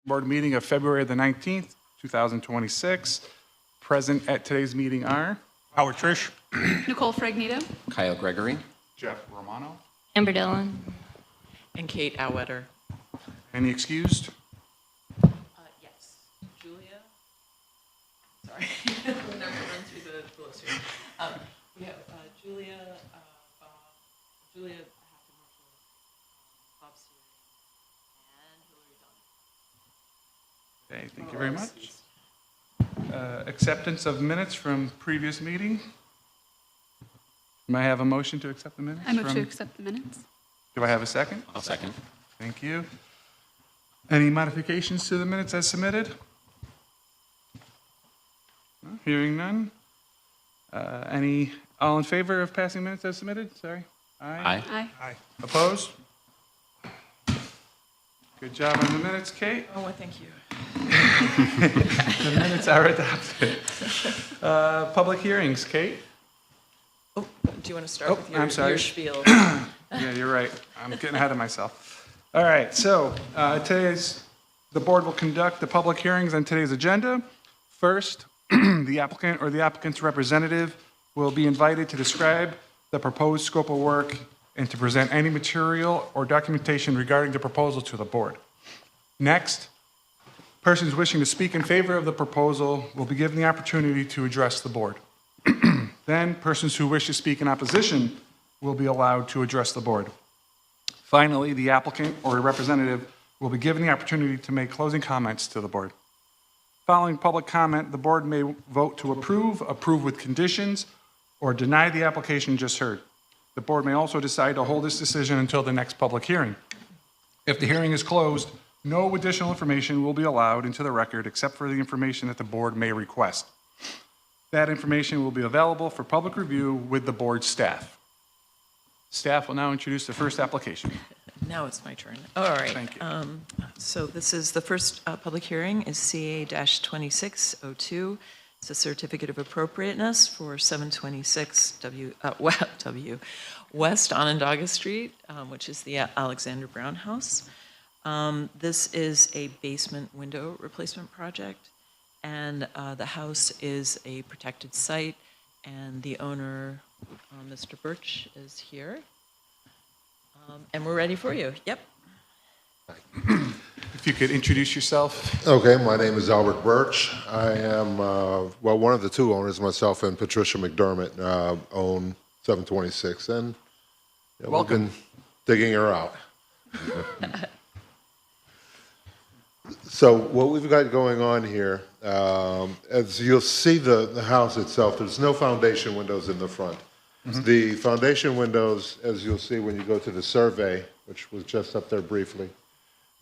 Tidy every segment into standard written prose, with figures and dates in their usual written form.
Board meeting of February the 19th, 2026. Present at today's meeting are Howard Trish. Nicole Fragnito. Kyle Gregory. Jeff Romano. Amber Dillon. And Kate Auwetter. Any excused? Yes. Julia. Sorry. We'll never run through the list here. We have Julia, Bob, Julia Hackett Marshall, Bob Seary, and Hillary Dunn. Okay, thank you very much. Acceptance of minutes from previous meeting. May I have a motion to accept the minutes? I move to from- accept the minutes. Do I have a second? I'll second. Thank you. Any modifications to the minutes as submitted? No, hearing none. All in favor of passing minutes as submitted? Sorry. Aye. Aye. Opposed? Good job on the minutes, Kate. Oh, well, thank you. The minutes are adopted. Public hearings, Kate? Oh, do you want to start with I'm sorry. your spiel? Yeah, you're right. I'm getting ahead of myself. All right, so the board will conduct the public hearings on today's agenda. First, the applicant or the applicant's representative will be invited to describe the proposed scope of work and to present any material or documentation regarding the proposal to the board. Next, persons wishing to speak in favor of the proposal will be given the opportunity to address the board. Then, persons who wish to speak in opposition will be allowed to address the board. Finally, the applicant or a representative will be given the opportunity to make closing comments to the board. Following public comment, the board may vote to approve with conditions, or deny the application just heard. The board may also decide to hold this decision until the next public hearing. If the hearing is closed, no additional information will be allowed into the record except for the information that the board may request. That information will be available for public review with the board staff. Staff will now introduce the first application. Now it's my turn. All right. Thank you. So this is the first public hearing is CA-2602. It's a certificate of appropriateness for 726 W West Onondaga Street, which is the Alexander Brown House. This is a basement window replacement project, and the house is a protected site, and the owner, Mr. Birch, is here. And we're ready for you. Yep. If you could introduce yourself. Okay, my name is Albert Birch. I am, one of the two owners, myself and Patricia McDermott, own 726, and we've Welcome. been digging her out. So what we've got going on here, as you'll see the house itself, there's no foundation windows in the front. The foundation windows, as you'll see when you go to the survey, which was just up there briefly,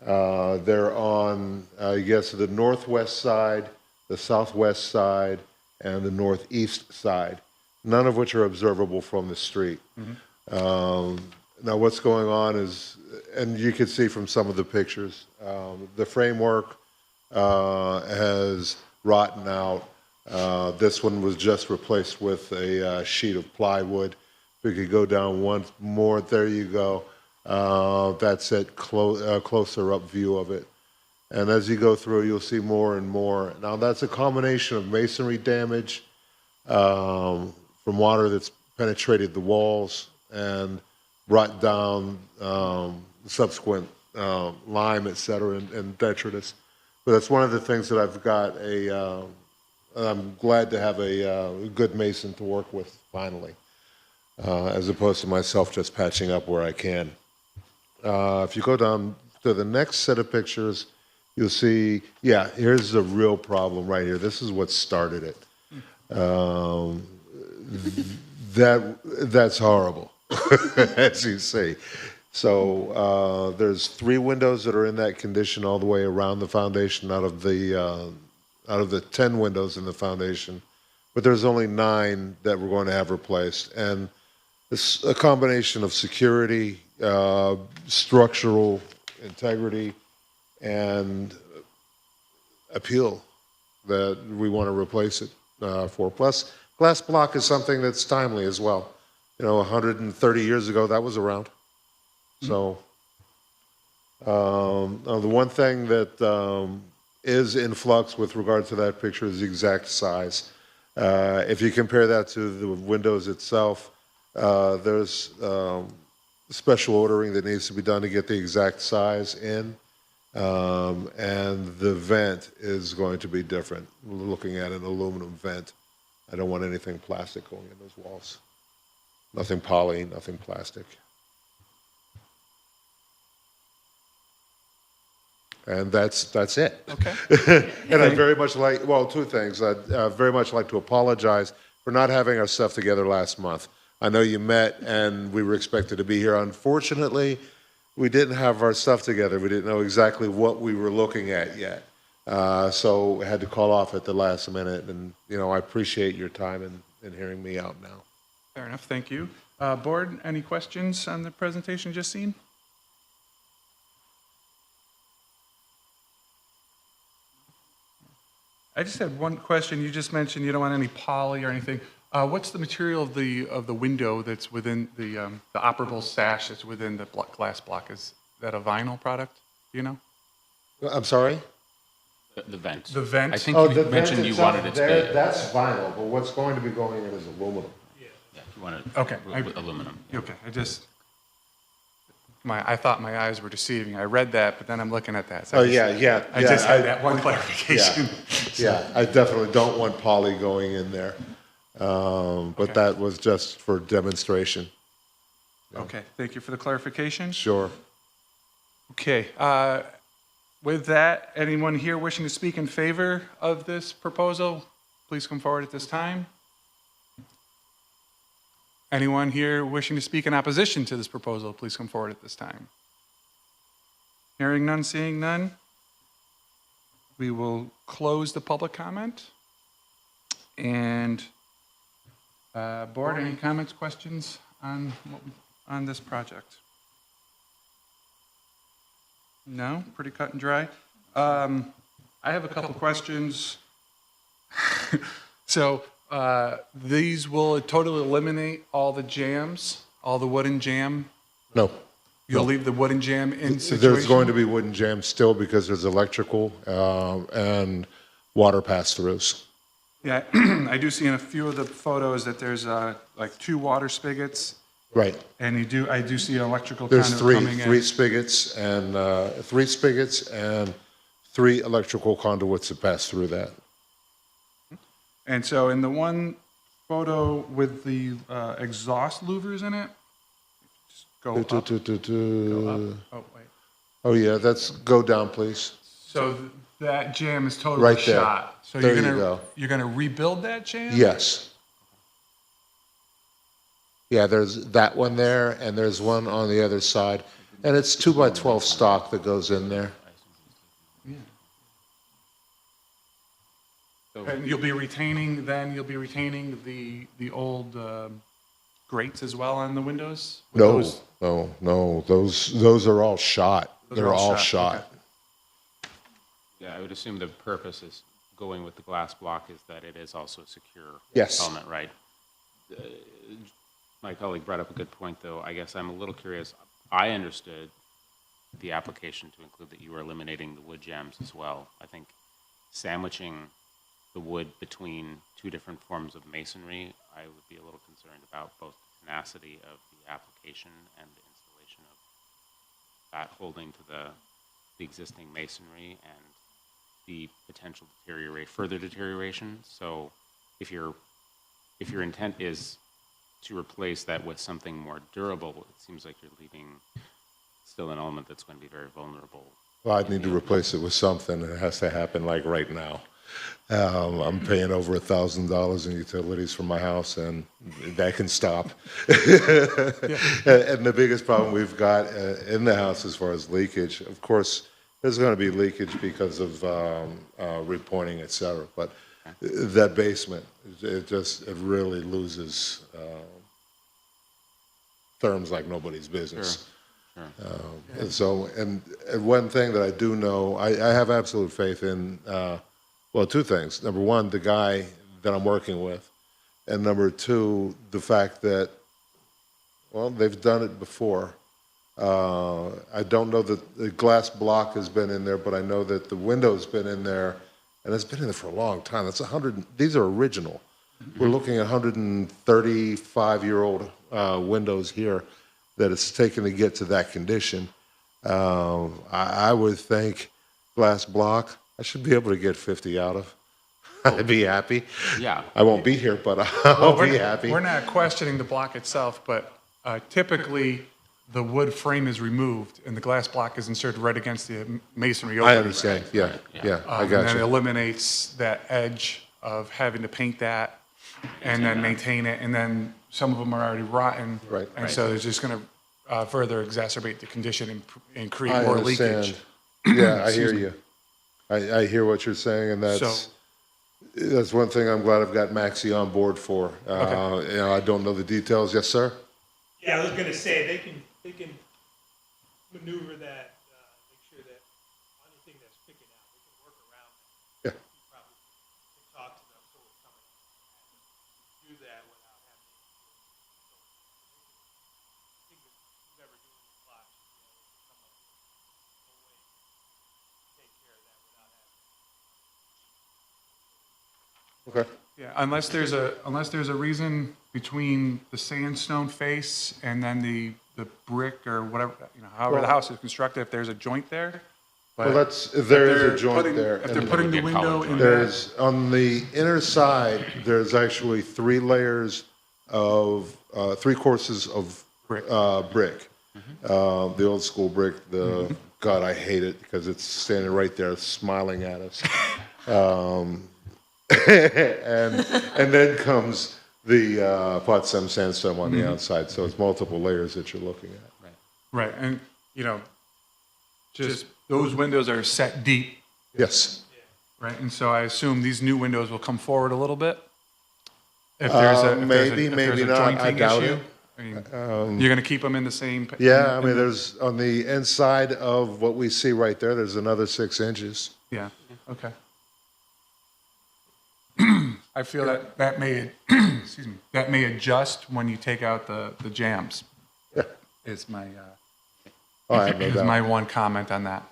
they're on, I guess, the northwest side, the southwest side, and the northeast side, none of which are observable from the street. Now, what's going on is, and you can see from some of the pictures, the framework has rotten out. This one was just replaced with a sheet of plywood. We could go down one more. There you go. That's it, closer up view of it. And as you go through, you'll see more and more. Now, that's a combination of masonry damage from water that's penetrated the walls and brought down subsequent lime, et cetera, and detritus. But that's one of the things that I've got I'm glad to have a good mason to work with finally, as opposed to myself just patching up where I can. If you go down to the next set of pictures, you'll see, yeah, here's the real problem right here. This is what started it. That's horrible, as you see. So there's 3 windows that are in that condition all the way around the foundation out of the 10 windows in the foundation, but there's only 9 that we're going to have replaced. And it's a combination of security, structural integrity, and appeal that we want to replace it for. Plus, glass block is something that's timely as well. 130 years ago, that was around. So The one thing that is in flux with regard to that picture is the exact size. If you compare that to the windows itself, there's special ordering that needs to be done to get the exact size in. And the vent is going to be different. We're looking at an aluminum vent. I don't want anything plastic going in those walls. Nothing poly, nothing plastic. And that's it. Okay. And I'd very much like, well, two things. I'd very much like to apologize for not having our stuff together last month. I know you met and we were expected to be here. Unfortunately, we didn't have our stuff together. We didn't know exactly what we were looking at yet. So we had to call off at the last minute. And, I appreciate your time in hearing me out now. Fair enough, thank you. Board, any questions on the presentation just seen? I just had one question. You just mentioned you don't want any poly or anything. What's the material of the window that's within the operable sash that's within the glass block? Is that a vinyl product? Do you know? I'm sorry? The vent. The vent? I think Oh, you the vent mentioned you itself, wanted it to be. that's vinyl, but what's going to be going in is aluminum. Yeah, you wanted Okay, aluminum. Okay, I thought my eyes were deceiving. I read that, but then I'm looking at that. So Oh, yeah. I just had that one clarification. Yeah, I definitely don't want poly going in there. But that was just for demonstration. Okay, thank you for the clarification. Sure. Okay, with that, anyone here wishing to speak in favor of this proposal, please come forward at this time. Anyone here wishing to speak in opposition to this proposal, please come forward at this time. Hearing none, seeing none, we will close the public comment. And board, any comments, questions on this project? No, pretty cut and dry. I have a couple questions. So these will totally eliminate all the jams, all the wooden jam? No. You'll leave the wooden jam in situation? There's going to be wooden jams still because there's electrical and water pass-throughs. Yeah, I do see in a few of the photos that there's like 2 water spigots. Right. And I do see an electrical There's conduit coming in. three spigots and 3 electrical conduits that pass through that. And so in the one photo with the exhaust louvers in it, just go up. Go up. Oh, wait. Oh, yeah, go down, please. So that jam is totally Right there. shot. So There you go. you're gonna rebuild that jam? Yes. Yeah, there's that one there, and there's one on the other side. And it's 2x12 stock that goes in there. And you'll be retaining the old grates as well on the windows? With No, those- no, those are all shot. Those are They're all all shot, shot. Yeah, I would assume the purpose is going with the glass block is that it is also a secure Yes. element, right? My colleague brought up a good point, though. I guess I'm a little curious. I understood the application to include that you were eliminating the wood jams as well. I think sandwiching the wood between 2 different forms of masonry, I would be a little concerned about both the tenacity of the application and the installation of that holding to the existing masonry and the potential further deterioration. So if your intent is to replace that with something more durable, it seems like you're leaving still an element that's going to be very vulnerable. Well, I'd need to replace it with something. It has to happen like right now. I'm paying over $1,000 in utilities for my house, and that can stop. And the biggest problem we've got in the house as far as leakage, of course, there's going to be leakage because of repointing, et cetera. But that basement, it really loses therms like nobody's business. Sure. And one thing that I do know, I have absolute faith in, 2 things. Number 1, the guy that I'm working with. And number 2, the fact that, they've done it before. I don't know that the glass block has been in there, but I know that the window's been in there, and it's been in there for a long time. That's 100, these are original. We're looking at 135-year-old windows here that it's taken to get to that condition. I would think glass block, I should be able to get 50 out of. I'd be happy. Yeah. I won't be here, but I'll be happy. We're not questioning the block itself, but typically, the wood frame is removed and the glass block is inserted right against the masonry opening. I understand, yeah, yeah, I And got then it you. eliminates that edge of having to paint that and then maintain it, and then some of them are already rotten. Right. And so it's just going to further exacerbate the condition and create I more understand. leakage. Yeah, I hear you. I hear what you're saying, and that's one thing I'm glad I've got Maxie on board for. You know, I don't know the details. Yes, sir? Yeah, I was gonna say, they can maneuver that, make sure that anything that's sticking out, they can work around that. Yeah. You probably can talk to them so it's coming up. Do that without having to. I think that whoever doing the plot should be able to come up with a way to take care of that without having. Okay. Yeah, unless there's a reason between the sandstone face and then the brick or whatever, you know, however the house is constructed, if there's a joint there. Well, if there is a joint putting- there. If they're and putting the get window collar in There's, on the inner side, there's actually 3 layers of, 3 courses of Brick. brick. The old school brick, God, I hate it because it's standing right there smiling at us. And then comes the Potsdam sandstone on the outside, so it's multiple layers that you're looking at. Right, and, you know, just those windows are set deep, Yes. right? And so I assume these new windows will come forward a little bit? If there's a Maybe, maybe not. I jointing doubt issue? it. I mean, you're going to keep them in the same? Yeah, I mean, there's, on the inside of what we see right there, there's another 6 inches. Yeah, okay. I feel that may, excuse me, that may adjust when you take out the jams, Yeah. is my, Oh, I have no is my doubt. one comment on that.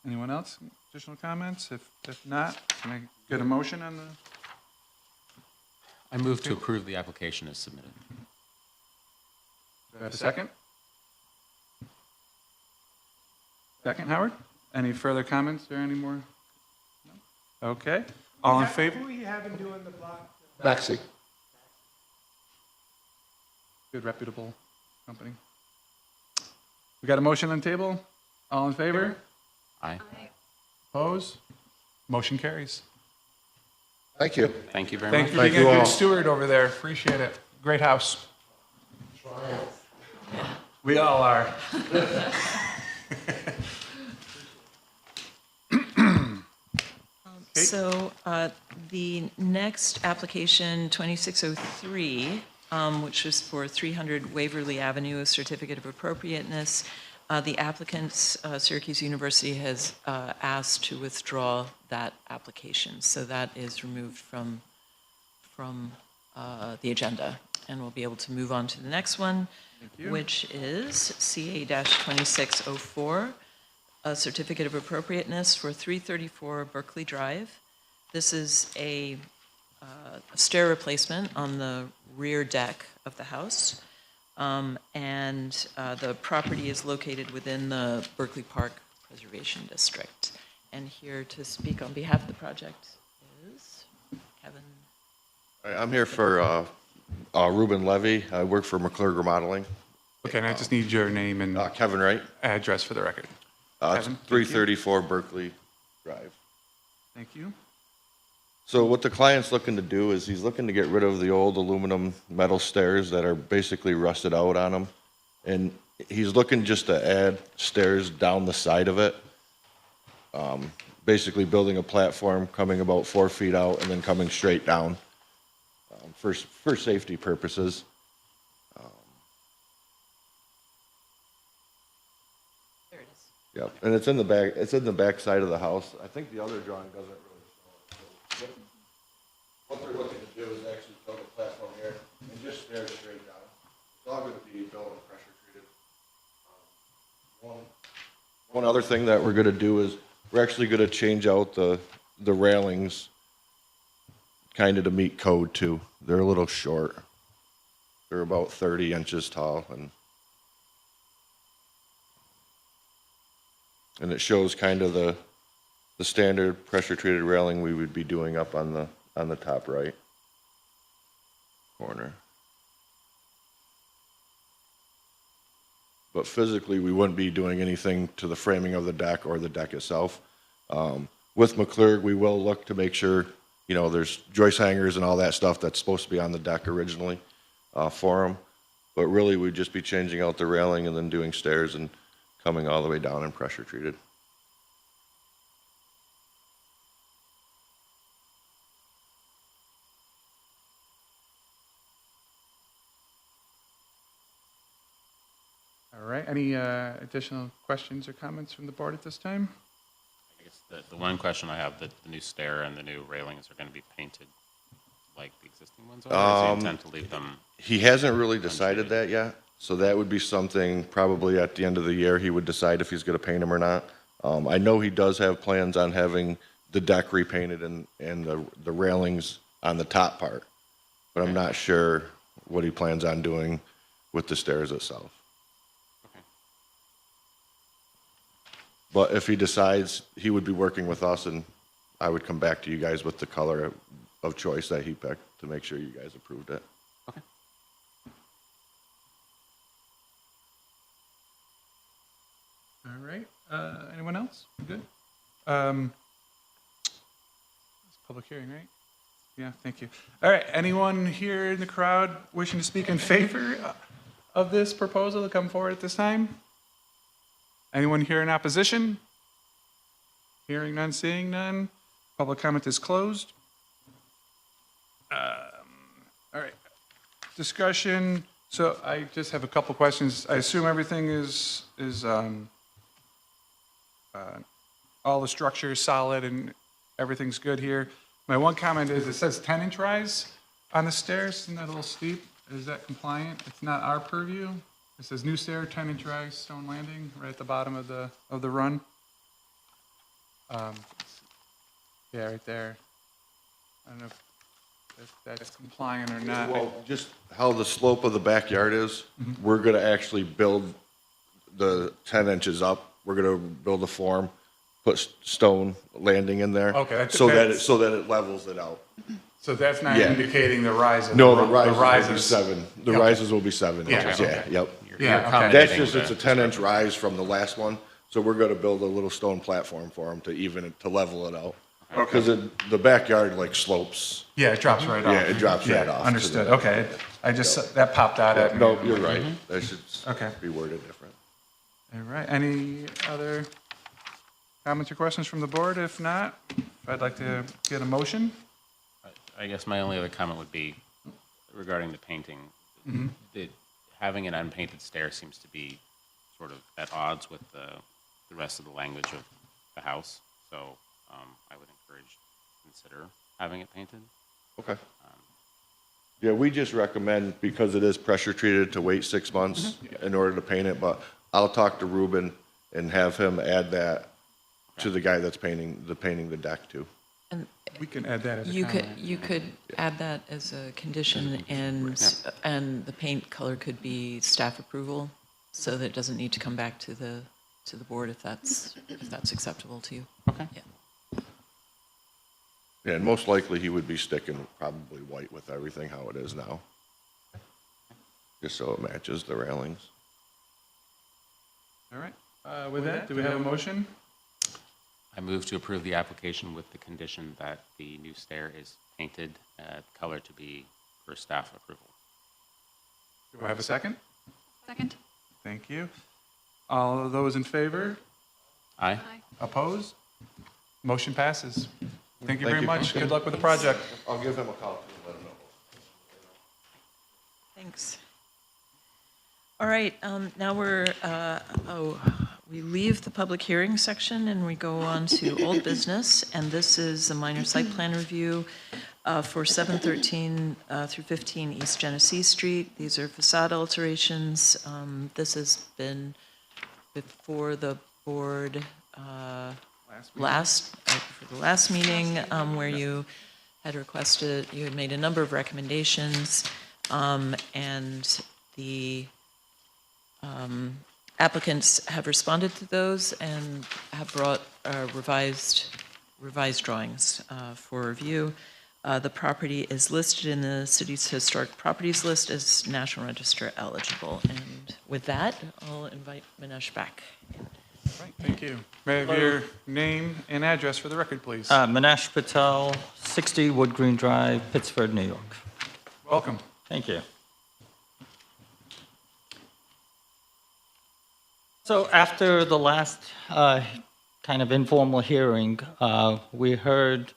Anyone else? Additional comments? If not, can I get a motion on the? I move to approve the application as submitted. Do I have a second? Second, Howard? Any further comments or any more? No? Okay. All in favor? Who are you having doing the block? Maxie. Good reputable company. We got a motion on the table? All in favor? Aye. Opposed? Motion carries. Thank you. Thank you very Thank much. you for Thank being you a all. good steward over there. Appreciate it. Great house. We all are. So the next application, 2603, which is for 300 Waverly Avenue, a certificate of appropriateness, the applicant's Syracuse University has asked to withdraw that application. So that is removed from the agenda. And we'll be able to move on to the next one, which is CA-2604, a certificate of appropriateness for 334 Berkeley Drive. This is a stair replacement on the rear deck of the house. And the property is located within the Berkeley Park Preservation District. And here to speak on behalf of the project is Kevin. All right, I'm here for Ruben Levy. I work for McClure Modeling. Okay, and I just need your name and Kevin Wright. address for the record. It's Kevin, thank you. 334 Berkeley Drive. Thank you. So what the client's looking to do is he's looking to get rid of the old aluminum metal stairs that are basically rusted out on them. And he's looking just to add stairs down the side of it. Basically building a platform coming about 4 feet out and then coming straight down for safety purposes. There it is. Yep, and it's in the back, it's in the back side of the house. I think the other drawing doesn't really show it. So what they're looking to do is actually build a platform One other thing that we're gonna do is, we're actually gonna change out the railings kind of to meet code too. They're a little short. They're about 30 inches tall, and it shows kind of the standard pressure-treated railing we would be doing up on the top right corner. But physically, we wouldn't be doing anything to the framing of the deck or the deck itself. With McClure, we will look to make sure, you know, there's joist hangers and all that stuff that's supposed to be on the deck originally for them. But really, we'd just be changing out the railing and then doing stairs and coming all the way down and pressure treated. All right, any additional questions or comments from the board at this time? I guess the one question I have, that the new stair and the new railings are going to be painted like the existing ones are, or is the intent to leave them? He hasn't really decided that yet, so that would be something probably at the end of the year he would decide if he's going to paint them or not. I know he does have plans on having the deck repainted and the railings on the top part, but I'm not sure what he plans on doing with the stairs itself. Okay. But if he decides, he would be working with us, and I would come back to you guys with the color of choice that he picked to make sure you guys approved it. Okay. All right, anyone else? We good? It's a public hearing, right? Yeah, thank you. All right, anyone here in the crowd wishing to speak in favor of this proposal to come forward at this time? Anyone here in opposition? Hearing none, seeing none. Public comment is closed. All right, discussion. So I just have a couple questions. I assume everything is all the structure is solid and everything's good here. My one comment is it says 10-inch rise on the stairs. Isn't that a little steep? Is that compliant? It's not our purview. It says new stair, 10-inch rise, stone landing, right at the bottom of the run. Yeah, right there. I don't know if that's compliant or not. Well, just how the slope of the backyard is, we're gonna actually build the 10 inches up. We're gonna build a form, put stone landing in there. Okay, So that's- that it levels it out. So that's not Yeah. indicating the rise of No, the the rises will be rises. 7. The Okay. rises will be 7 Yeah, inches, okay. yeah, yep. You're Yeah, okay. accommodating That's just, it's the- a 10-inch rise from the last one, so we're gonna build a little stone platform for them to even it, to level it out. Because the backyard like slopes. Yeah, it drops right off. Yeah, it drops right Yeah, off to Understood, the- okay. I just, that popped out at me. No, you're right. That should Okay. be worded different. All right, any other comments or questions from the board? If not, I'd like to get a motion. I guess my only other comment would be regarding the painting. That having an unpainted stair seems to be sort of at odds with the rest of the language of the house. So I would encourage, consider having it painted. Okay. Yeah, we just recommend, because it is pressure treated, to wait 6 months in order to paint it, but I'll talk to Ruben and have him add that to the guy that's painting the deck too. And We can add that as a you comment. could add that as a condition, and the paint color could be staff approval, so that it doesn't need to come back to the board if that's acceptable to you. Okay. Yeah. Yeah, and most likely he would be sticking probably white with everything how it is now. Just so it matches the railings. All right, with that, do we have a motion? I move to approve the application with the condition that the new stair is painted color to be per staff approval. Do I have a second? Second. Thank you. All of those in favor? Aye. Opposed? Motion passes. Thank you Thank very you. much. Good luck with the project. I'll give him a call too and let him know. Thanks. All right, now we leave the public hearing section and we go on to old business, and this is a minor site plan review for 713 through 15 East Genesee Street. These are facade alterations. This has been before the board for the last meeting, where you had requested, you had made a number of recommendations, and the applicants have responded to those and have brought revised drawings for review. The property is listed in the city's historic properties list as National Register eligible. And with that, I'll invite Manesh back. Right, thank you. May I have your name and address for the record, please? Manesh Patel, 60 Wood Green Drive, Pittsford, New York. Welcome. Thank you. So after the last kind of informal hearing, we heard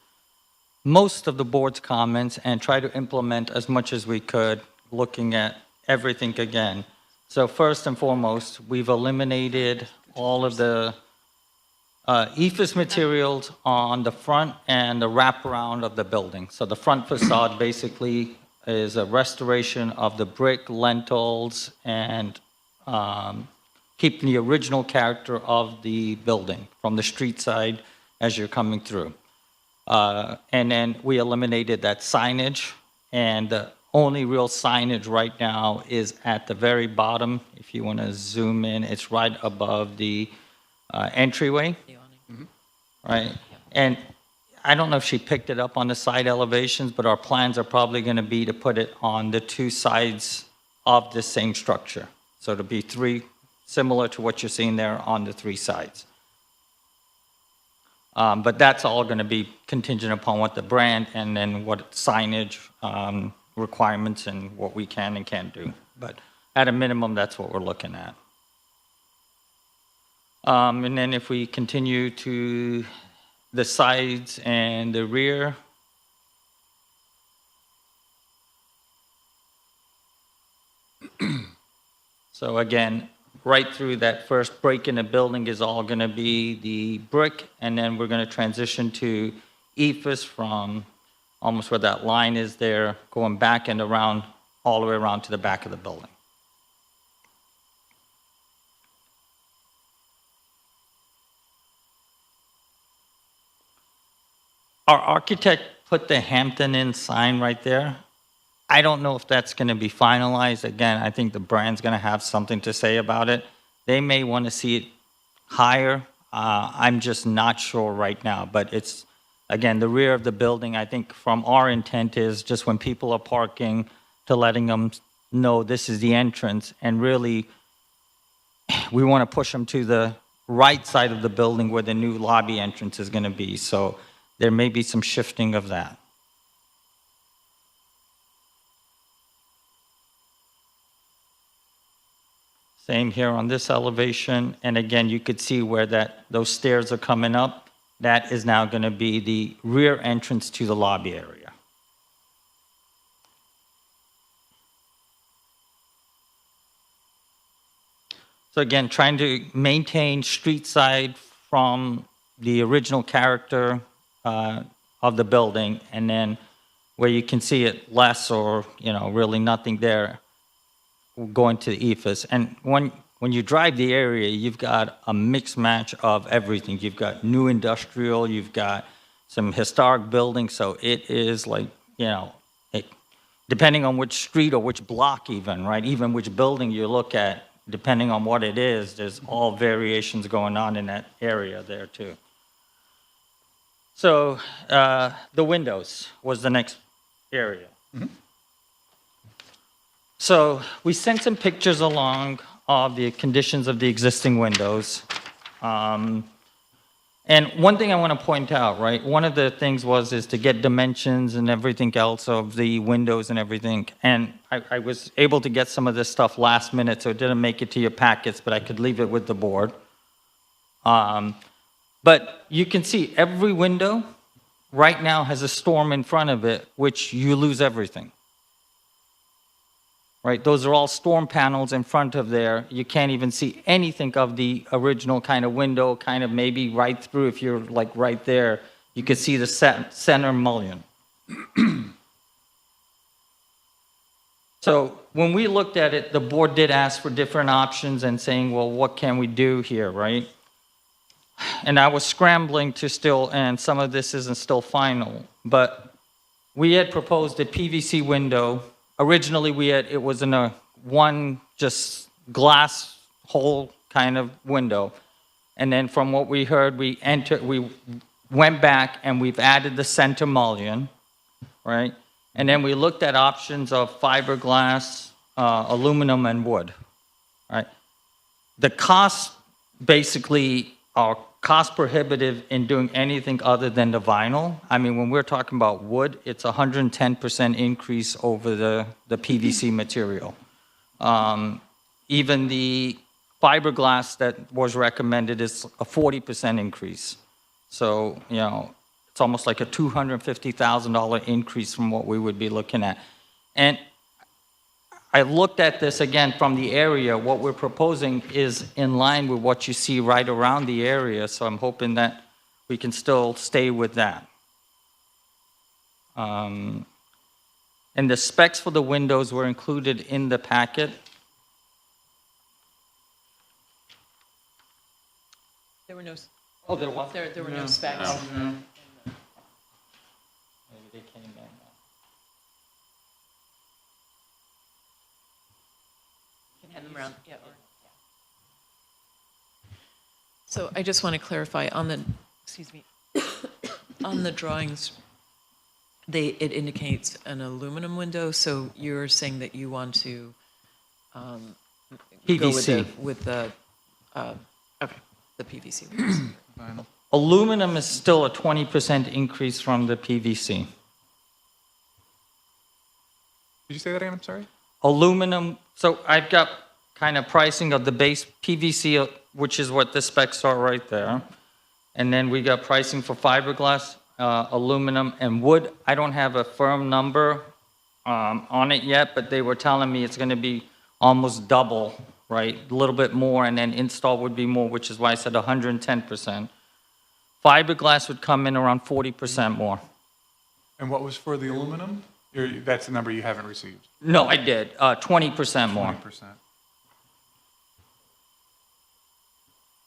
most of the board's comments and tried to implement as much as we could, looking at everything again. So first and foremost, we've eliminated all of the ephes materials on the front and the wraparound of the building. So the front facade basically is a restoration of the brick, lentils, and keeping the original character of the building from the street side as you're coming through. And then we eliminated that signage, and the only real signage right now is at the very bottom. If you want to zoom in, it's right above the entryway, right? And I don't know if she picked it up on the side elevations, but our plans are probably going to be to put it on the two sides of the same structure. So it'll be three, similar to what you're seeing there on the three sides. But that's all going to be contingent upon what the brand and then what signage requirements and what we can and can't do. But at a minimum, that's what we're looking at. And then if we continue to the sides and the rear, so again, right through that first break in the building is all going to be the brick, and then we're going to transition to ephes from almost where that line is there, going back and around, all the way around to the back of the building. Our architect put the Hampton Inn sign right there. I don't know if that's going to be finalized. Again, I think the brand's going to have something to say about it. They may want to see it higher. I'm just not sure right now. But it's, again, the rear of the building, I think from our intent is just when people are parking, to letting them know this is the entrance. And really, we want to push them to the right side of the building where the new lobby entrance is going to be. So there may be some shifting of that. Same here on this elevation, and again, you could see where those stairs are coming up. That is now going to be the rear entrance to the lobby area. So again, trying to maintain street side from the original character of the building, and then where you can see it less or really nothing there, going to the ephes. And when you drive the area, you've got a mixed match of everything. You've got new industrial, you've got some historic buildings, so it is like, depending on which street or which block even, right? Even which building you look at, depending on what it is, there's all variations going on in that area there too. So the windows was the next area. Mm-hmm. So we sent some pictures along of the conditions of the existing windows. And one thing I want to point out, right? One of the things is to get dimensions and everything else of the windows and everything. And I was able to get some of this stuff last minute, so it didn't make it to your packets, but I could leave it with the board. But you can see every window right now has a storm in front of it, which you lose everything. Right, those are all storm panels in front of there. You can't even see anything of the original kind of window, kind of maybe right through. If you're like right there, you could see the center mullion. So when we looked at it, the board did ask for different options and saying, well, what can we do here, right? and I was scrambling to still, and some of this isn't still final, but we had proposed a PVC window. Originally, it was in a one just glass hole kind of window. And then from what we heard, we went back and we've added the center mullion, right? And then we looked at options of fiberglass, aluminum, and wood, right? The costs basically are cost prohibitive in doing anything other than the vinyl. I mean, when we're talking about wood, it's 110% increase over the PVC material. Even the fiberglass that was recommended is a 40% increase. So, you know, it's almost like a $250,000 increase from what we would be looking at. And I looked at this again from the area. What we're proposing is in line with what you see right around the area, so I'm hoping that we can still stay with that. And the specs for the windows were included in the packet. There were no, Oh, there was? there were no specs. Maybe they came in. Can hand them around, yeah. So I just want to clarify on the, excuse me, on the drawings, it indicates an aluminum window, so you're saying that you want to go PVC. with the, okay, the PVC windows. Vinyl. Aluminum is still a 20% increase from the PVC. Did you say that again? I'm sorry? Aluminum, so I've got kind of pricing of the base PVC, which is what the specs are right there. And then we got pricing for fiberglass, aluminum, and wood. I don't have a firm number on it yet, but they were telling me it's going to be almost double, right? A little bit more, and then install would be more, which is why I said 110%. Fiberglass would come in around 40% more. And what was for the aluminum? That's the number you haven't received. No, I did, 20% more. 20%.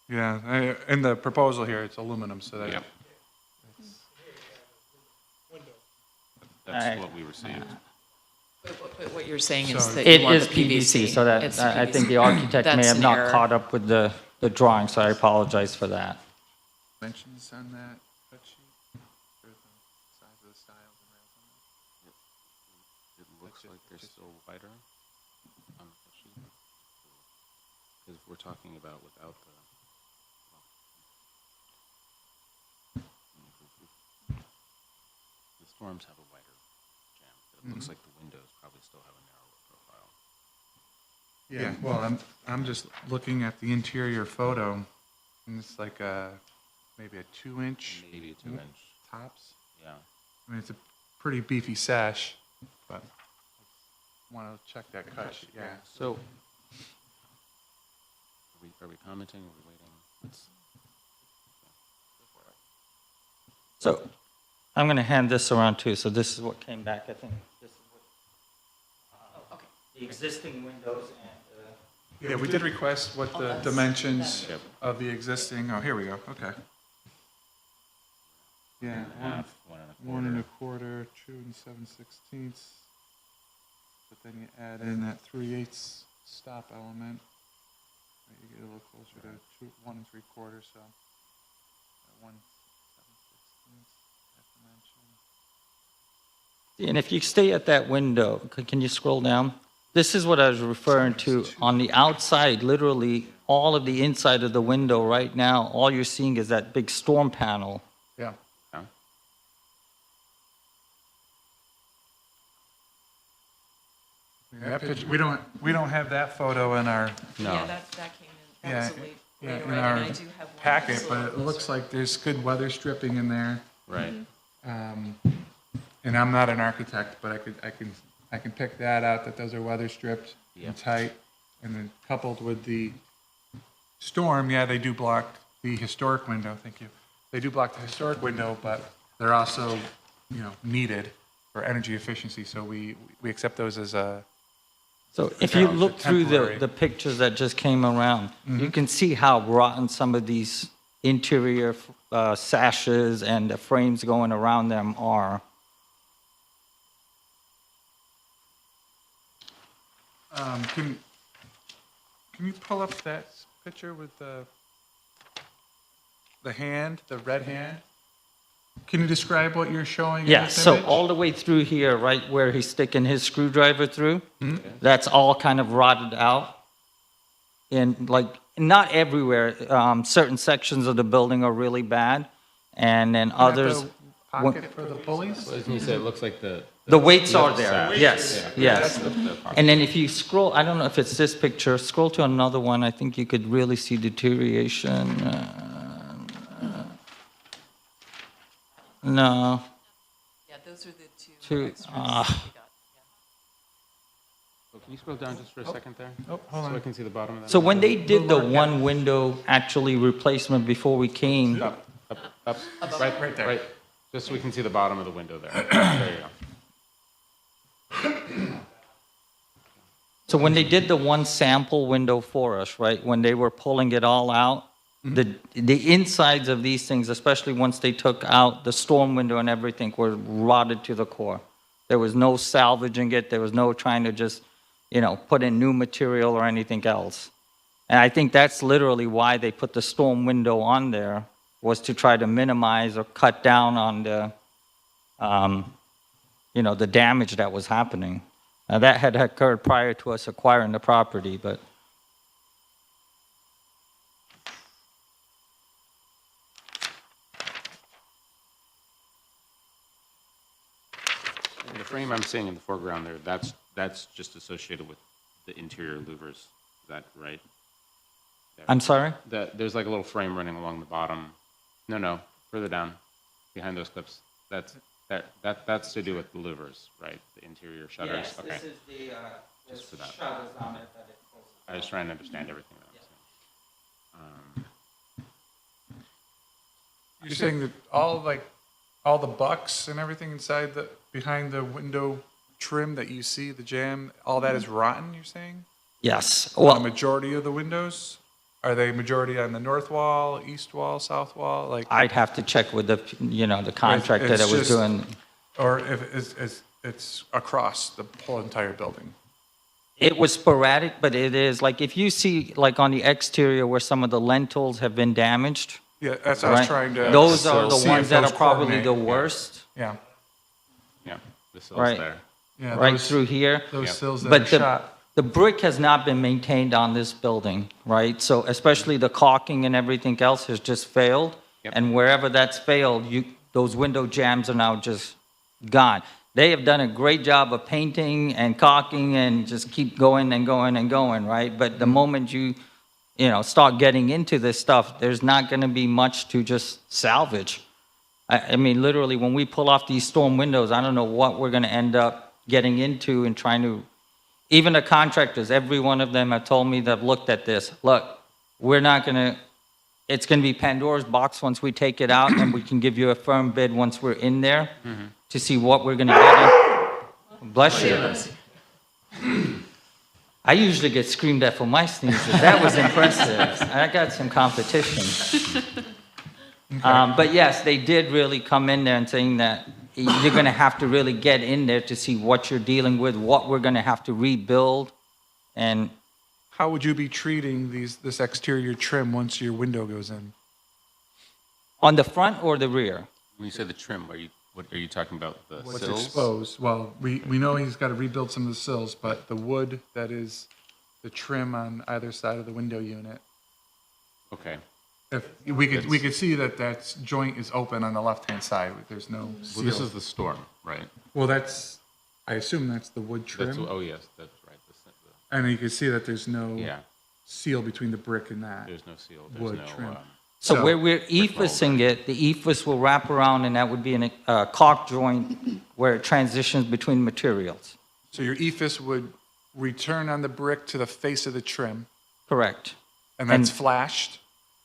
Yeah, in the proposal here, it's aluminum, so that. Yep. Alright. That's what we received. But what you're saying is So- that It you want is the PVC, so that, It's I think PVC. the architect may That's have an not error. caught up with the drawing, so I apologize for that. Dimensions on that cut sheet? Or the size of the stiles and rails on It looks like they're still wider on the sheet. Because we're talking about without the, the storms have a wider jam. But it looks like the windows probably still have a narrower profile. that? Yeah, well, I'm just looking at the interior photo, and it's like maybe a 2-inch Maybe a 2-inch, tops. yeah. I mean, it's a pretty beefy sash, but want to check that cut sheet, yeah. So, Are we commenting, are we waiting? Let's- so I'm going to hand this around too, so this is what came back, I think. This is what, the existing windows and, Yeah, we did request what the dimensions Yep. of the existing, oh, here we go, okay. Yeah, Half, 1 1 1/4. 1/4, 2 7/16. But then you add in that 3/8 stop element. You get a little closer to 1 3/4, so 1 7/16, that dimension. and if you stay at that window, can you scroll down? This is what I was referring to. On the outside, literally, all of the inside of the window right now, all you're seeing is that big storm panel. Yeah. Yeah. That picture, we don't have that photo in our, No. Yeah, that came in, yeah, that was a late, yeah, later, in right, our and I do have one. packet, that's a but little it looks closer. like there's good weather stripping in there. Right. And I'm not an architect, but I can pick that out, that those are weather stripped Yeah. and tight. And then coupled with the storm, yeah, they do block the historic window, thank you. They do block the historic window, but they're also, needed for energy efficiency, so we accept those as a, So if you Okay. look through Temporary. the pictures that just came around, you can see how rotten some of these interior sashes and the frames going around them are. Can you pull up that picture with the hand, the red hand? Can you describe what you're showing in Yeah, this so image? all the way through here, right where he's sticking his screwdriver through, that's all kind of rotted out. And like, not everywhere, certain sections of the building are really bad, and then At others, the pocket for the pulleys? As you said, it looks like the. the weights are lift there, sash. yes, Yeah. yes. The pocket. And then if you scroll, I don't know if it's this picture, scroll to another one, I think you could really see deterioration. No, Yeah, those are the Two, extras ah. that we got, Oh, can you scroll down just for a second there? Oh, hold So I on. can see the bottom of that? so when they did the one window actually replacement before we came, Up, right there. Right, just so we can see the bottom of the window there. There you go. so when they did the one sample window for us, right, when they were pulling it all out, the insides of these things, especially once they took out the storm window and everything, were rotted to the core. There was no salvaging it. There was no trying to just, put in new material or anything else. And I think that's literally why they put the storm window on there, was to try to minimize or cut down on the, the damage that was happening. Now, that had occurred prior to us acquiring the property, but And the frame I'm seeing in the foreground there, that's just associated with the interior louvers. Is that right? I'm sorry? There's like a little frame running along the bottom. No, further down, behind those clips. That's to do with the louvers, right? The interior shutters. Okay. is the Just for that. shutters on it that it pulls. I was trying to understand everything that I'm saying. You're saying that all the bucks and everything inside behind the window trim that you see, the jamb, all that is rotten, you're saying? Yes. On a Well, majority of the windows? Are they majority on the north wall, east wall, south wall? Like, I'd have to check with the, the contractor it's that was just- doing. or if it's across the whole entire building? It was sporadic, but it is, like, if you see, like, on the exterior where some of the lentils have been damaged, Yeah, that's what I was right? trying to. Those are the see ones if that those are probably coordinate. the worst, Yeah, Yeah, the sills Right. there. yeah. right those- through here. Those Yep. sills that are But shot. the brick has not been maintained on this building, right? So especially the caulking and everything else has just failed. Yep. And wherever that's failed, those window jambs are now just gone. They have done a great job of painting and caulking and just keep going and going and going, right? But the moment you start getting into this stuff, there's not going to be much to just salvage. I mean, literally, when we pull off these storm windows, I don't know what we're going to end up getting into and trying to. Even the contractors, every one of them have told me they've looked at this. Look, we're not going to. It's going to be Pandora's box once we take it out, and we can give you a firm bid once we're in there to see what we're going to get in. Bless you. I usually get screamed at for my sneezes. That was impressive. I got some competition. But yes, they did really come in there and saying that you're going to have to really get in there to see what you're dealing with, what we're going to have to rebuild. And How would you be treating this exterior trim once your window goes in? on the front or the rear? When you say the trim, what are you talking about? The What's sills? exposed? Well, we know he's got to rebuild some of the sills, but the wood that is the trim on either side of the window unit. Okay. If we could see that joint is open on the left-hand side. There's no seal. Well, this is the storm, right? Well, I assume that's the wood trim. Oh, yes, that's right. And you can see that there's no Yeah, seal between the brick and that. there's no seal. Wood There's trim. no, So So- where we're ephising it, the ephus will wrap around, and that would be a caulk joint where it transitions between materials. So your ephes would return on the brick to the face of the trim, Correct. and that's And- flashed?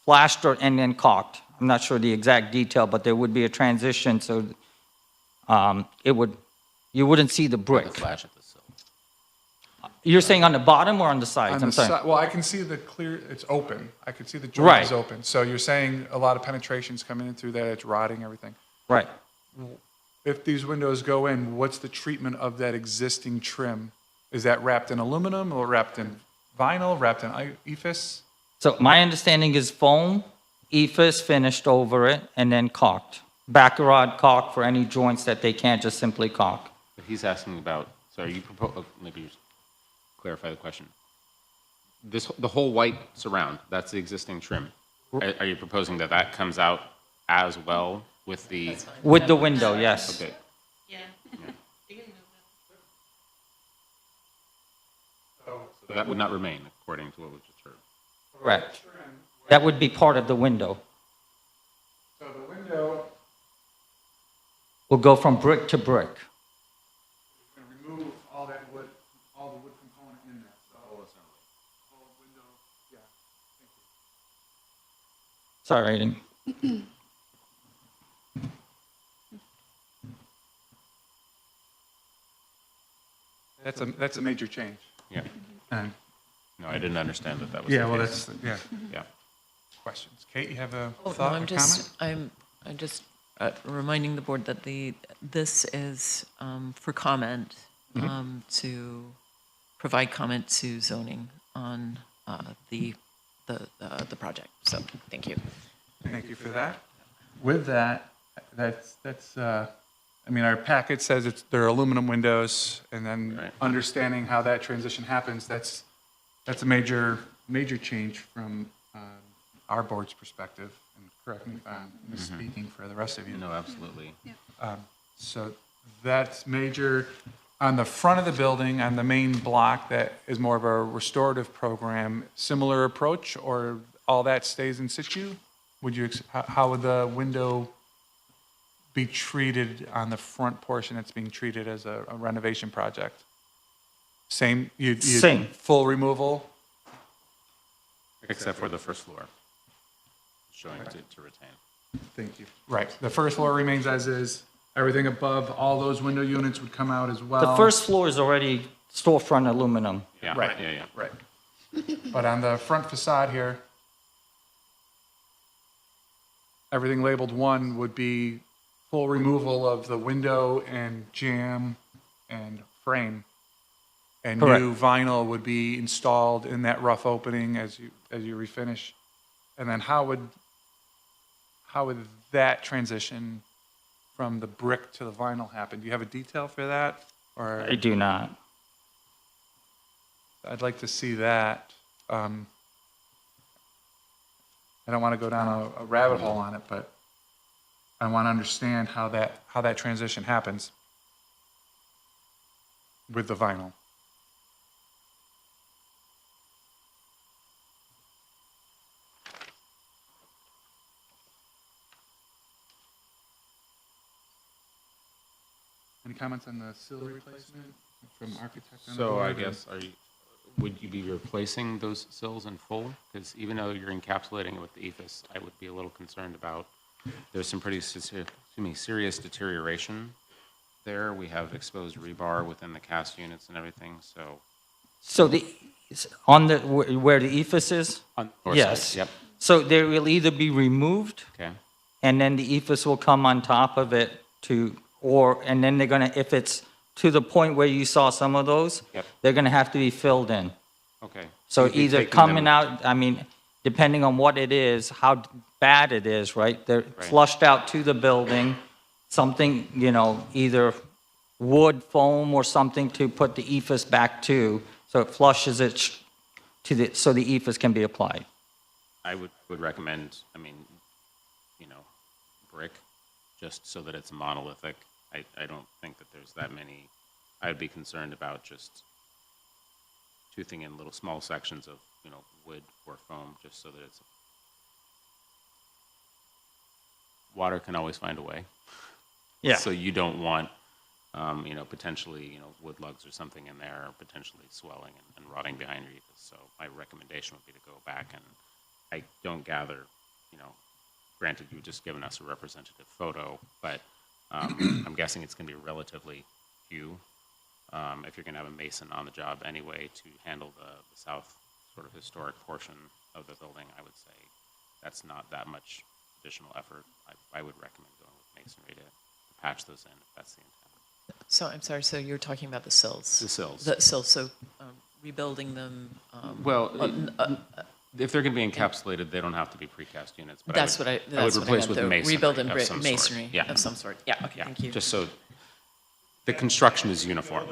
Flashed and then caulked. I'm not sure the exact detail, but there would be a transition, so you wouldn't see the the brick. flash at the sill. You're saying on the bottom or on the On sides? the I'm sorry. well, I can see the clear, it's open. I can see the joint Right. is open. So you're saying a lot of penetrations coming in through there, it's rotting, everything. Right. If these windows go in, what's the treatment of that existing trim? Is that wrapped in aluminum or wrapped in vinyl, wrapped in EFIS? So my understanding is foam, EFIS finished over it, and then caulked. Baccarat caulk for any joints that they can't just simply caulk. But he's asking about, sorry, you propose, maybe you just clarify the question. The whole white surround, that's the existing trim. Are you proposing that that comes out as well with the? With the window, yes. Okay, so that would not remain according to what was just heard. Correct. That would be part of the window. So the window, Will go from brick to brick. you're going to remove all that wood, all the wood component in there. So whole window, yeah. Sorry, I didn't. That's a major change. Yeah, And no, I didn't understand that that was. yeah, the well, case. that's yeah. Yeah. Questions. Kate, you have a Oh, no, thought or I'm comment? just reminding the board that this is for comment, to provide comment to zoning on the project. So, thank you. Thank you for that. With that, that's. I mean, our packet says they're aluminum windows, and then Right. understanding how that transition happens. That's a major change from our board's perspective. And correct me if I'm misspeaking for the rest of you. No, absolutely. So that's major. On the front of the building, on the main block, that is more of a restorative program, similar approach, or all that stays in situ? Would you, how would the window be treated on the front portion that's being treated as a renovation project? Same, Same. full removal? Except for the first floor, showing to retain. Thank you. Right, the first floor remains as is. Everything above, all those window units would come out as well. The first floor is already storefront aluminum. Yeah, Right. yeah. Right. But on the front facade here, everything labeled 1 would be full removal of the window and jamb and frame. And new Correct. vinyl would be installed in that rough opening as you refinish. And then how would that transition from the brick to the vinyl happen? Do you have a detail for that? Or I do not. I'd like to see that. I don't want to go down a rabbit hole on it, but I want to understand how that transition happens with the vinyl. Any comments on the sill replacement from architect on the So I board, or- guess, would you be replacing those sills in full? Because even though you're encapsulating it with the ephes, I would be a little concerned about, there's some pretty serious deterioration there. We have exposed rebar within the cast units and everything, so. So on the, where the ephes is? On north Yes. side, Yep, So they will either be removed, okay, and then the ephes will come on top of it and then they're gonna, if it's to the point where you saw some of those, Yep. they're gonna have to be filled in. okay. So you'd be either taking coming them- out, I mean, depending on what it is, how bad it is, right? They're Right. flushed out to the building, something, either wood, foam, or something to put the ephes back to, so it flushes it so the ephes can be applied. I would recommend, brick, just so that it's monolithic. I don't think that there's that many. I'd be concerned about just toothing in little small sections of, wood or foam, just so that it's. Water can always find a way. Yeah. So you don't want, potentially, wood lugs or something in there, or potentially swelling and rotting behind your ephes. So my recommendation would be to go back, and I don't gather, granted, you've just given us a representative photo, but I'm guessing it's going to be relatively few if you're going to have a mason on the job anyway to handle the south sort of historic portion of the building, I would say that's not that much additional effort. I would recommend going with masonry to patch those in if that's the intent. So I'm sorry, so you're talking about the sills? The sills. The sills, so rebuilding them. Well, if they're going to be encapsulated, they don't have to be precast units. But That's I what would I replace meant, with the masonry rebuild and of some sort. masonry Yeah. of some sort. Yeah, okay, Yeah, thank you. just so the construction is uniform.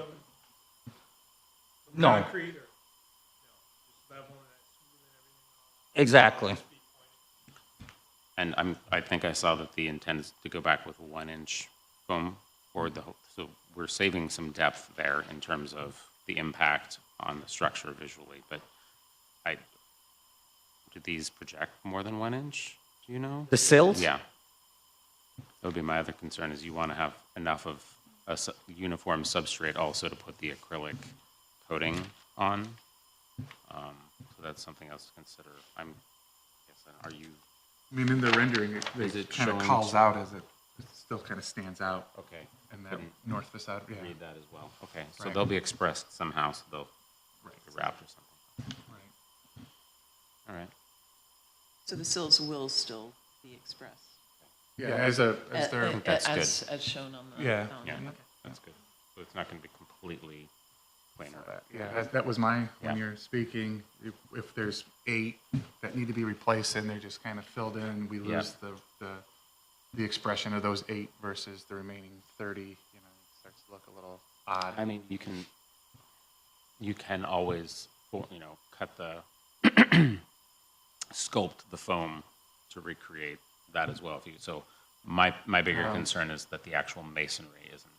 No, Concrete or, just level and smooth and everything. exactly. And I think I saw that the intent is to go back with a 1-inch foam for the, so we're saving some depth there in terms of the impact on the structure visually, but do these project more than 1 inch? Do you know? The sills? Yeah. That would be my other concern, is you want to have enough of a uniform substrate also to put the acrylic coating on. So that's something else to consider. Are you, I mean, in the rendering, Is it it kind of showing- calls out as it still kind of stands out okay, in that Couldn't north facade, yeah. read that as well. Okay, so Right. they'll be expressed somehow, so they'll Right. be wrapped or something. Right. All right. So the sills will still be expressed? Yeah, as they're, That's good. As shown on the. Yeah. on- Yeah, okay. that's good. So it's not going to be completely planar. yeah, that was my, when Yeah. you're speaking, if there's 8 that need to be replaced and they're just kind of filled in, we Yeah. lose the expression of those 8 versus the remaining 30, it starts to look a little odd. I mean, you can always, cut the, sculpt the foam to recreate that as well. So my bigger concern is that the actual masonry isn't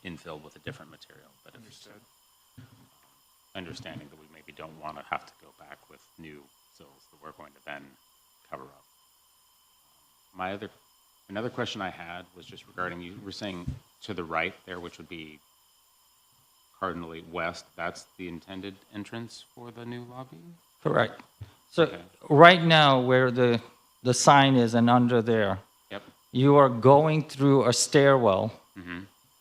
infilled with a different material. But it's understanding that we maybe don't want to have to go back with new sills that we're going to then cover up. Another question I had was just regarding, you were saying to the right there, which would be cardinally west, that's the intended entrance for the new lobby? Correct. So Okay. right now, where the sign is and under there, Yep. you are going through a stairwell Mm-hmm.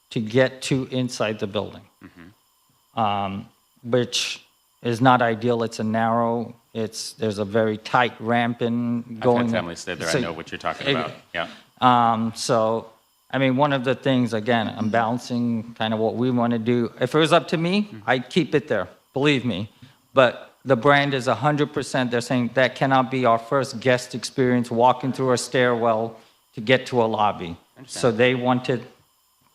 to get to inside the building, which is not ideal. It's a narrow, there's a very tight ramp in I've going. had family stay there, I So- know what you're talking about, yeah. So, I mean, one of the things, again, I'm balancing kind of what we want to do. If it was up to me, I'd keep it there, believe me. But the brand is 100%, they're saying that cannot be our first guest experience, walking through a stairwell to get to a lobby. So they wanted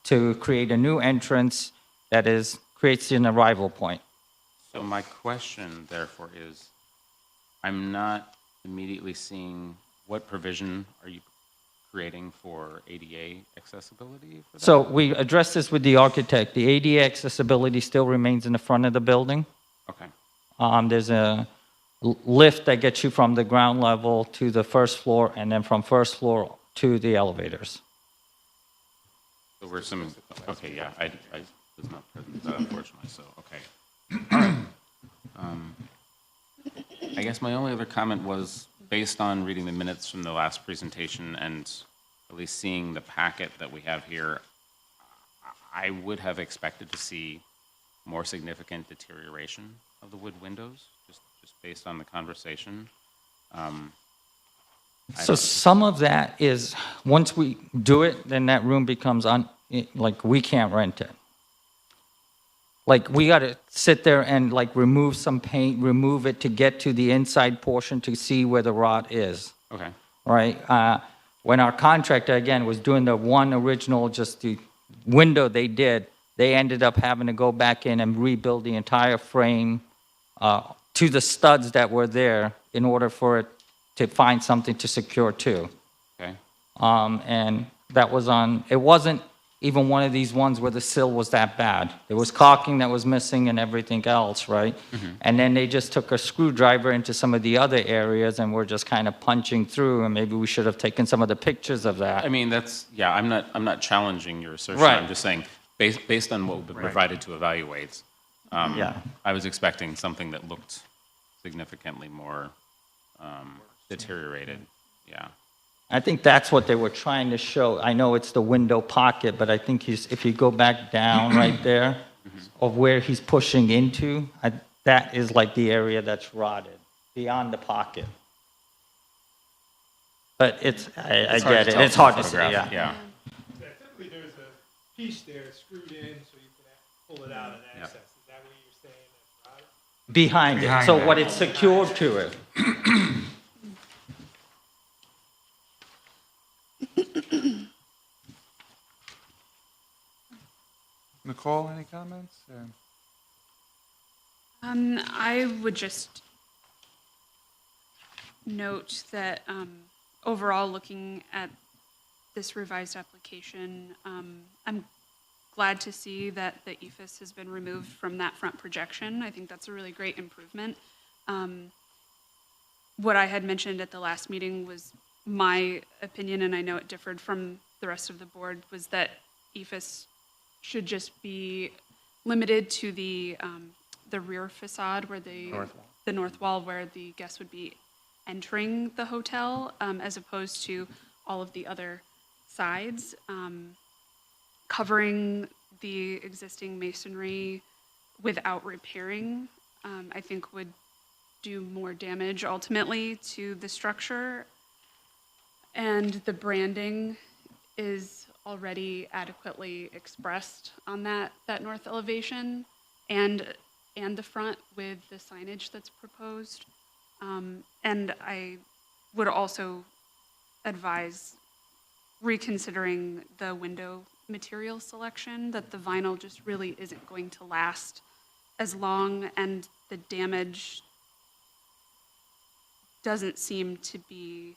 to create a new entrance that creates an arrival point. So my question therefore is, I'm not immediately seeing what provision are you creating for ADA accessibility for that? So we addressed this with the architect. The ADA accessibility still remains in the front of the building. Okay, There's a lift that gets you from the ground level to the first floor, and then from first floor to the elevators. so we're okay, yeah, I was not present for that, unfortunately, so, okay. All right. I guess my only other comment was, based on reading the minutes from the last presentation and at least seeing the packet that we have here, I would have expected to see more significant deterioration of the wood windows, just based on the conversation. So some of that is, once we do it, then that room becomes like, we can't rent it. Like, we got to sit there and like remove some paint, remove it to get to the inside portion to see where the rot is, Okay, right? When our contractor, again, was doing the one original, just the window they did, they ended up having to go back in and rebuild the entire frame to the studs that were there in order for it to find something to secure to. okay, And that was it wasn't even one of these ones where the sill was that bad. There was caulking that was missing and everything else, right? And then they just took a screwdriver into some of the other areas and were just kind of punching through, and maybe we should have taken some of the pictures of that. I mean, yeah, I'm not challenging your assertion. Right. I'm just saying, based on what we've been provided to evaluate, Yeah. I was expecting something that looked significantly more deteriorated. Yeah. I think that's what they were trying to show. I know it's the window pocket, but I think if you go back down right there, of where he's pushing into, that is like the area that's rotted, beyond the pocket. But I It's hard get to it, tell it's from hard the to see, photograph, yeah. Yeah, typically there's a piece there screwed in so you can pull it out and access. Is that what you're saying? That's right? Behind it, Behind so it. what it's secured to it. Nicole, any comments? I would just note that overall, looking at this revised application, I'm glad to see that the ephes has been removed from that front projection. I think that's a really great improvement. What I had mentioned at the last meeting was my opinion, and I know it differed from the rest of the board, was that ephes should just be limited to the rear facade where the north wall where the guests would be entering the hotel, as opposed to all of the other sides. Covering the existing masonry without repairing, I think would do more damage ultimately to the structure. And the branding is already adequately expressed on that north elevation and the front with the signage that's proposed. And I would also advise reconsidering the window material selection, that the vinyl just really isn't going to last as long, and the damage doesn't seem to be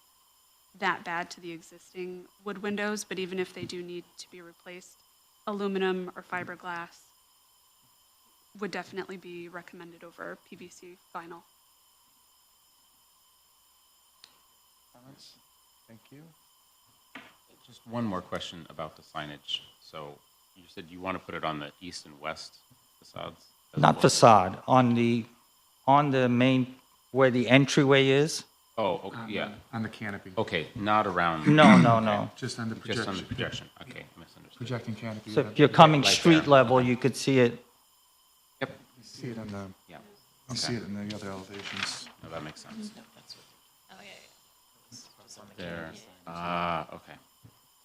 that bad to the existing wood windows, but even if they do need to be replaced, aluminum or fiberglass would definitely be recommended over PVC vinyl. Comments? Thank you. Just one more question about the signage. So you said you want to put it on the east and west facades? as Not well? facade, on the main, where the entryway is. Oh, okay, yeah. On the canopy. Okay, not around. No. Just on the Just on the projection. projection. Okay, misunderstood. Projecting canopy. So if you're coming Like street there. level, you could see it. Yep. You see it on the, Yeah. you see Okay. it in the other elevations. No, that makes sense. Oh, yeah, yeah. Just on the There. canopy. Okay.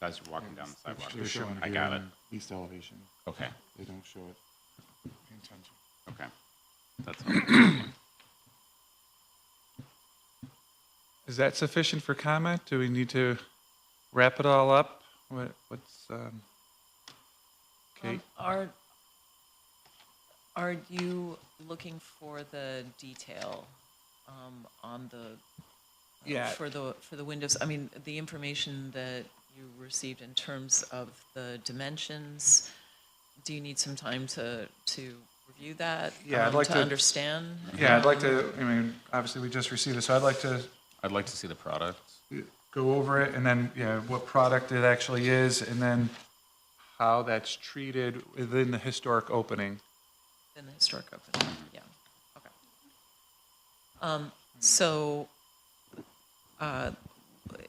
As you're walking down the sidewalk. They're showing I here got it. on East elevation. Okay. They don't show it. Pay attention. Okay. That's helpful. Is that sufficient for comment? Do we need to wrap it all up? What's, Kate? Are you looking for the detail on the, Yeah. for the windows? I mean, the information that you received in terms of the dimensions, do you need some time to review that? Yeah, I'd like to- understand? Yeah, I'd like to, I mean, obviously we just received it, so I'd like to I'd like to see the product. go over it and then, yeah, what product it actually is and then how that's treated within the historic opening. In the historic opening, yeah, okay. So,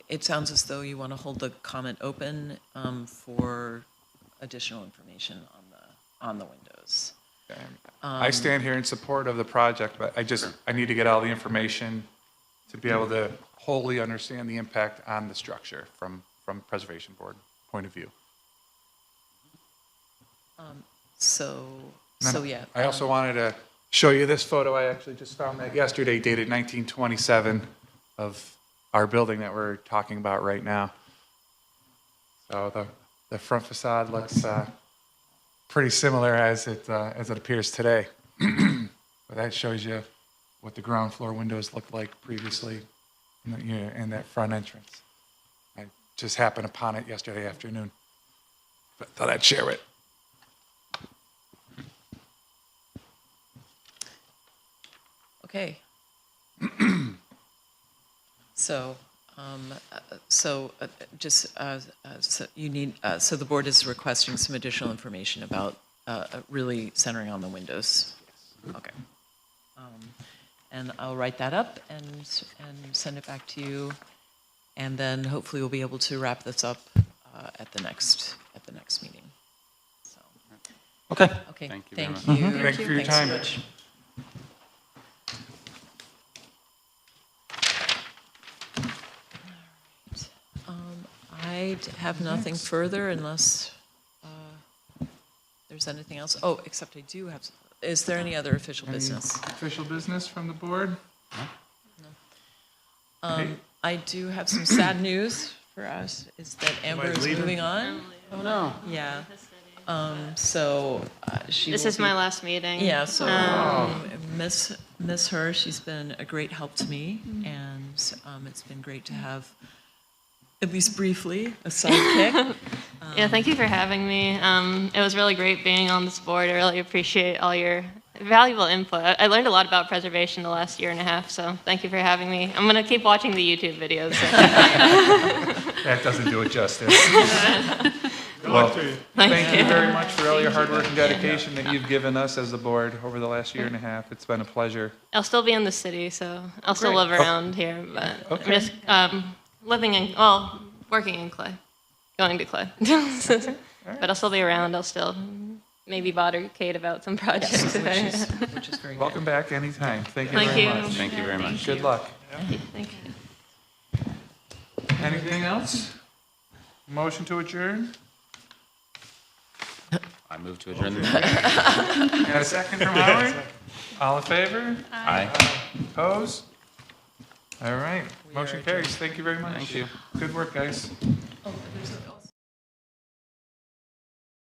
it sounds as though you want to hold the comment open for additional information on the windows. I stand here in support of the project, but I need to get all the information to be able to wholly understand the impact on the structure from Preservation Board point of view. So yeah. I also wanted to show you this photo. I actually just found that yesterday, dated 1927, of our building that we're talking about right now. So the front facade looks pretty similar as it appears today. But that shows you what the ground floor windows looked like previously in that front entrance. I just happened upon it yesterday afternoon, but thought I'd share it. Okay. So, so the board is requesting some additional information about really centering on the windows. Okay. And I'll write that up and send it back to you, and then hopefully we'll be able to wrap this up at the next meeting. So, Okay. Okay, Thank you very thank much. you. Thank you for your Thanks so time. much. I have nothing further unless there's anything else. Oh, except I do have, is there any other official Any business? official business from the board? I do have some sad news for us, is that Amber is moving on. Oh, no. Yeah. So she This will is my be- last meeting. Yeah, so miss her. She's been a great help to me, and it's been great to have, at least briefly, a sidekick. Yeah, thank you for having me. It was really great being on this board. I really appreciate all your valuable input. I learned a lot about preservation the last year and a half, so thank you for having me. I'm going to keep watching the YouTube videos. That doesn't do it justice. Well, thank you very much for all your hard work and dedication that you've given us as the board over the last year and a half. It's been a pleasure. I'll still be in the city, so I'll still live around here, but Okay. I'm just working in Clay, going to Clay. But I'll still be around. I'll still maybe bother Kate about some projects. Which is very good. Welcome back anytime. Thank you Thank very you. much. Thank you very much. Good luck. Thank you. Anything else? Motion to adjourn? I move to adjourn the meeting. And a second from Howard? All in favor? Aye. Opposed? All right, motion carries. Thank you very much. Thank you. Good work, guys. Oh, there's a-